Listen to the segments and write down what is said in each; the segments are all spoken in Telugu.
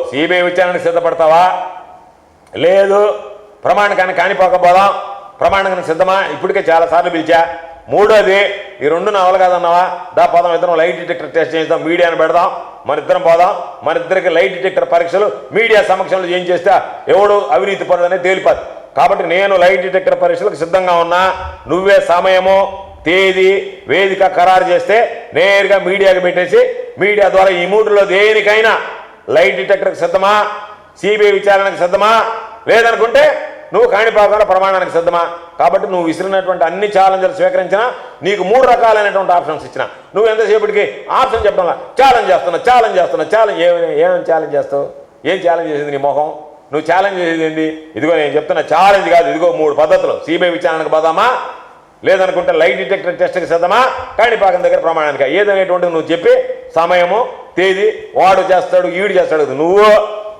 సిబిఐ విచారణకు సిద్ధపడతావా, లేదు ప్రమాణికాన్ని కానిపోకపోదాం, ప్రమాణికానికి సిద్ధమా, ఇప్పటికే చాలాసార్లు పిలిచా. మూడోది, ఈ రెండు నా వల్ల కాదన్నావా, దా పోదాం ఇద్దరం లైట్ డిటెక్టర్ టెస్ట్ చేద్దాం, మీడియాను పెడదాం, మన ఇద్దరం పోదాం, మన ఇద్దరికి లైట్ డిటెక్టర్ పరీక్షలు మీడియా సమక్షంలో ఏం చేస్తే ఎవడు అవినీతి పరుడనే తేలిపోదు. కాబట్టి నేను లైట్ డిటెక్టర్ పరీక్షలకు సిద్ధంగా ఉన్నా. నువ్వే సమయము, తేదీ, వేదిక ఖరారు చేస్తే నేరుగా మీడియాకి పెట్టేసి మీడియా ద్వారా ఈ మూడులో దేనికైనా లైట్ డిటెక్టర్కి సిద్ధమా, సిబిఐ విచారణకు సిద్ధమా, లేదనుకుంటే నువ్వు కాణిపాకంలో ప్రమాణానికి సిద్ధమా. కాబట్టి నువ్వు విసిరినటువంటి అన్ని ఛాలెంజ్లు స్వీకరించినా నీకు 3 రకాలైనటువంటి ఆప్షన్స్ ఇచ్చినా నువ్వు ఎంతసేపటికి ఆప్షన్ చెప్పడం ఛాలెంజ్ చేస్తున్నా. ఏమేమి ఛాలెంజ్ చేస్తావు, ఏం ఛాలెంజ్ చేసింది నీ మొహం, నువ్వు ఛాలెంజ్ చేసేది ఏంటి? ఇదిగో నేను చెప్తున్నా ఛాలెంజ్ కాదు, ఇదిగో 3 పద్ధతులు. సిబిఐ విచారణకు పోదామా, లేదనుకుంటే లైట్ డిటెక్టర్ టెస్ట్కి సిద్ధమా, కాణిపాకం దగ్గర ప్రమాణానికి, ఏదనేటువంటిది నువ్వు చెప్పి సమయము, తేదీ, వాడు చేస్తాడు, ఈడు చేస్తాడు, నువ్వు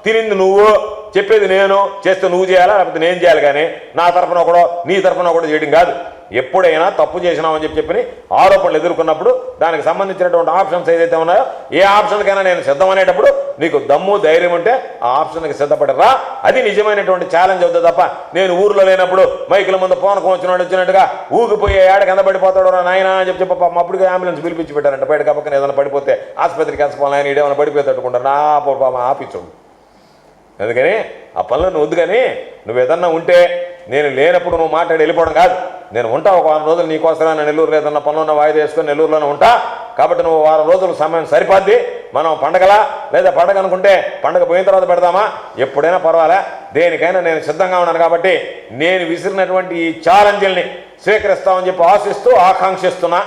తినింది నువ్వు, చెప్పేది నేను, చేస్తే నువ్వు చేయాలా లేకపోతే నేను చేయాలి, కానీ నా తరఫున ఒకడో నీ తరఫున ఒకటో చేయడం కాదు. ఎప్పుడైనా తప్పు చేసినామని చెప్పి ఆరోపణలు ఎదుర్కొన్నప్పుడు దానికి సంబంధించినటువంటి ఆప్షన్స్ ఏదైతే ఉన్నాయో ఏ ఆప్షన్కైనా నేను సిద్ధం అనేటప్పుడు నీకు దమ్ము ధైర్యం ఉంటే ఆ ఆప్షన్కి సిద్ధపడరా. అది నిజమైనటువంటి ఛాలెంజ్ అవుతుంది తప్ప నేను ఊర్లో లేనప్పుడు మైకుల ముందు పోనకం వచ్చినట్టుగా ఊగిపోయే ఏడ కింద పడిపోతాడు రా నాయన అని చెప్పి అప్పటికే అంబులెన్స్ పిలిపించి పెట్టారంట. బయట పక్కన ఏదైనా పడిపోతే ఆసుపత్రికి వేసుకోవాలి, ఆయన ఇడేమైనా పడిపోయేటట్టుకుంటారు నా ఆపించండు. అందుకని ఆ పనులను వద్దు, కానీ నువ్వు ఏదన్నా ఉంటే నేను లేనప్పుడు నువ్వు మాట్లాడి వెళ్ళిపోవడం కాదు. నేను ఉంటా ఒక 1 రోజులు నీకోసమైనా నెల్లూరు ఏదన్నా పనులున్న వాయిదా వేసుకొని నెల్లూరులోనే ఉంటా. కాబట్టి నువ్వు 1 రోజుల సమయం సరిపోద్ది. మనం పండగలా లేదా పండగ అనుకుంటే పండగ పోయిన తర్వాత పెడదామా, ఎప్పుడైనా పర్వాలే, దేనికైనా నేను సిద్ధంగా ఉన్నాను. కాబట్టి నేను విసిరినటువంటి ఈ ఛాలెంజ్ని స్వీకరిస్తామని చెప్పి ఆశిస్తూ ఆకాంక్షిస్తున్నా.